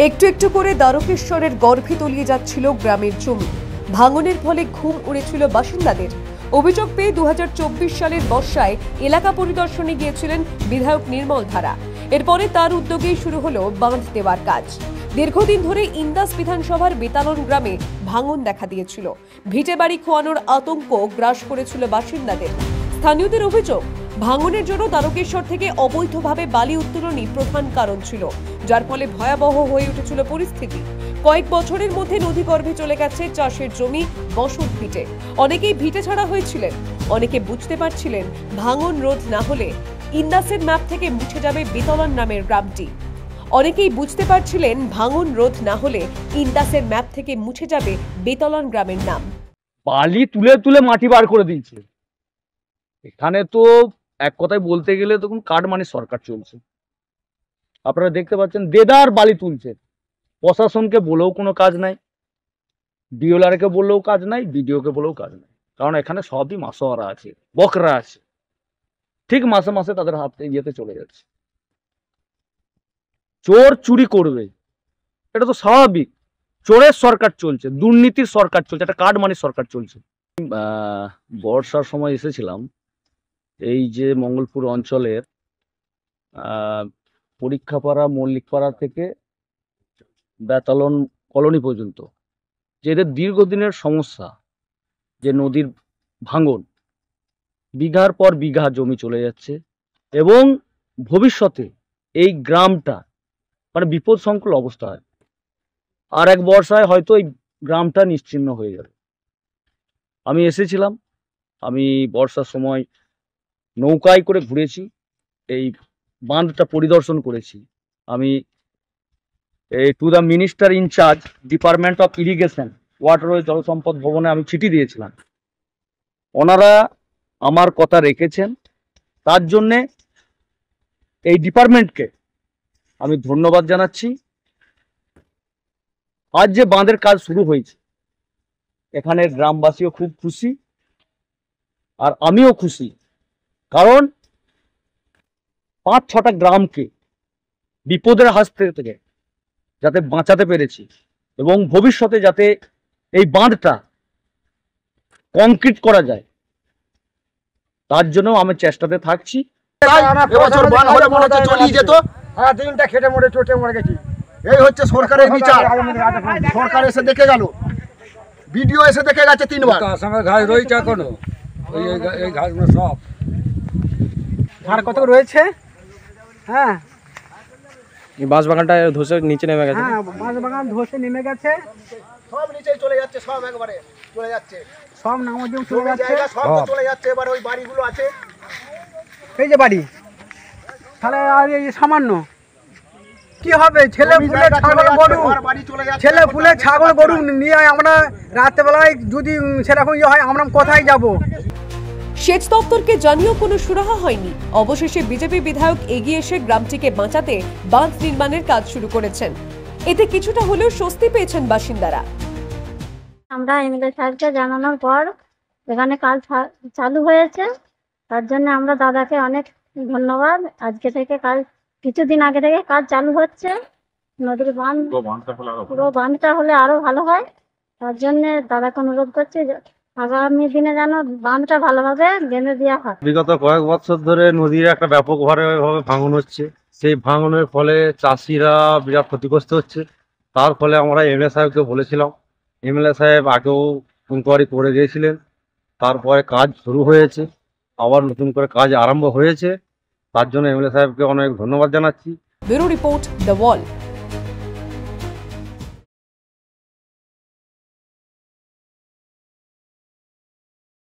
একটু একটু করে দ্বারকেশ্বরের গর্ভে তলিয়ে যাচ্ছিল গ্রামের জমি। ভাঙনের ফলে ঘুম উড়েছিল বাসিন্দাদের। অভিযোগ পেয়ে 2024 সালের বর্ষায় এলাকা পরিদর্শনে গিয়েছিলেন বিধায়ক নির্মল ধারা। এরপরে তার উদ্যোগেই শুরু হলো বাঁধ দেওয়ার কাজ। দীর্ঘদিন ধরে ইন্দাস বিধানসভার বেতালন গ্রামে ভাঙন দেখা দিয়েছিল। ভিটে বাড়ি খোয়ানোর আতঙ্ক গ্রাস করেছিল বাসিন্দাদের। স্থানীয়দের অভিযোগ, ভাঙনের জন্য দ্বারকেশ্বর থেকে অবৈধভাবে বালি উত্তোলনই প্রধান কারণ ছিল, যার ফলে ভয়াবহ হয়ে উঠেছিল পরিস্থিতি। কয়েক বছরের মধ্যে নদীগর্ভে চলে গেছে চাষের জমি, বসত ভিটে। অনেকেই ভিটে ছাড়া হয়েছিলেন। অনেকে বুঝতে পারছিলেন ভাঙন রোধ না হলে ইন্দাসের ম্যাপ থেকে মুছে যাবে বেতালন নামের গ্রামটি। অনেকেই বুঝতে পারছিলেন ভাঙন রোধ না হলে ইন্দাসের ম্যাপ থেকে মুছে যাবে বেতালন গ্রামের নাম। বালি তুলে তুলে মাটি বার করে দিয়েছে। এখানে তো এক কথায় বলতে গেলে তখন কাটমানি সরকার চলছে। আপনারা দেখতে পাচ্ছেন দেদার বালি তুলছে। প্রশাসনকে বলেও কোনো কাজ নাই, ডিওলারকে বললেও কাজ নাই, বিডিওকে বলেও কাজ নাই। কারণ এখানে সবই মাসোয়ারা আছে, বকরা আছে, ঠিক মাসে মাসে তাদের হাতে ইয়েতে চলে যাচ্ছে। চোর চুরি করবে, এটা তো স্বাভাবিক। চোরের সরকার চলছে, দুর্নীতির সরকার চলছে, একটা কাটমানির সরকার চলছে। বর্ষার সময় এসেছিলাম এই যে মঙ্গলপুর অঞ্চলের পরীক্ষাপাড়া, মল্লিকপাড়া থেকে বেতালন কলোনি পর্যন্ত যে এদের দীর্ঘদিনের সমস্যা, যে নদীর ভাঙন, বিঘার পর বিঘা জমি চলে যাচ্ছে এবং ভবিষ্যতে এই গ্রামটা মানে বিপদ সংকুল অবস্থা হয়। আর এক বর্ষায় হয়তো এই গ্রামটা নিশ্চিহ্ন হয়ে যাবে। আমি এসেছিলাম, আমি বর্ষার সময় নৌকায় করে ঘুরেছি, এই বাঁধটা পরিদর্শন করেছি। আমি এই to the minister in charge department of irrigation, water ও জল সম্পদ ভবনে আমি চিঠি দিয়েছিলাম। ওনারা আমার কথা রেখেছেন, তার জন্যে এই ডিপার্টমেন্টকে আমি ধন্যবাদ জানাচ্ছি। আজ যে বাঁধের কাজ শুরু হয়েছে, এখানের গ্রামবাসীও খুব খুশি, আর আমিও খুশি। কারণ 5-6টা গ্রামকে বিপদের হাত থেকে যাতে বাঁচাতে পেরেছি এবং ভবিষ্যতে যাতে এই বাঁধটা কংক্রিট করা যায়, তার জন্য আমি চেষ্টাতে থাকছি। এবছর বান হলে মনে হচ্ছে চলিয়ে যেত। দিনটা খেটে মরে চটে মরে গেছি। এই হচ্ছে সরকারের বিচার। সরকার এসে দেখে গেল, ভিডিও এসে দেখে গেছে 3 বার। ঘাস রয়েছে এখনো, এই ঘাসগুলো সব ধার কত রয়েছে। হ্যাঁ, এই বাঁশবাগানটা ধসে নিচে নেমে গেছে। হ্যাঁ, বাঁশবাগান ধসে নেমে গেছে, সব নিচে চলে যাচ্ছে, সব একবারে চলে যাচ্ছে, সব নামজেও চলে যাচ্ছে, সব চলে যাচ্ছে। এবার ওই বাড়িগুলো আছে, এই যে বাড়ি, তাহলে আর এই সামান্য কি হবে? ছেলে পুলে ছাগল গরু, ছেলে পুলে ছাগল গরু নিয়ে আমরা রাত্রেবেলায় যদি সেরকম ইয়ে হয়, আমরা কোথায় যাব? সেচ দপ্তরকে জানিয়েও কোনো সুরাহা হয়নি। অবশেষে বিজেপি বিধায়ক এগিয়ে এসে গ্রামটিকে বাঁচাতে বাঁধ নির্মাণের কাজ শুরু করেছেন। এতে কিছুটা হলেও স্বস্তি পেয়েছেন বাসিন্দারা। আমরা এমএলএ সাহেবকে জানানোর পর এখানে কাজ চালু হয়েছে, তার জন্য আমরা দাদাকে অনেক ধন্যবাদ। আজকে থেকে কাজ, কিছুদিন আগে থেকে কাজ চালু হচ্ছে। নদীর বাঁধ, পুরো বাঁধটা হলে আরো ভালো হয়। তার জন্য দাদাকে অনুরোধ করছি আগামী দিনে যেন বাঁধটা ভালোভাবে বেঁধে দেওয়া হয়। বিগত কয়েক বছর ধরে নদীর একটা ব্যাপকভাবে ভাঙন হচ্ছে। সেই ভাঙনের ফলে চাষিরা বিরাট ক্ষতিগ্রস্ত হচ্ছে। তার ফলে আমরা এমএলএ সাহেবকে বলেছিলাম, এমএলএ সাহেব আগেও ইনকোয়ারি করে গিয়েছিলেন। তারপরে কাজ শুরু হয়েছে, আবার নতুন করে কাজ আরম্ভ হয়েছে। তার জন্য এমএলএ সাহেবকে অনেক ধন্যবাদ জানাচ্ছি। Bureau report, the wall.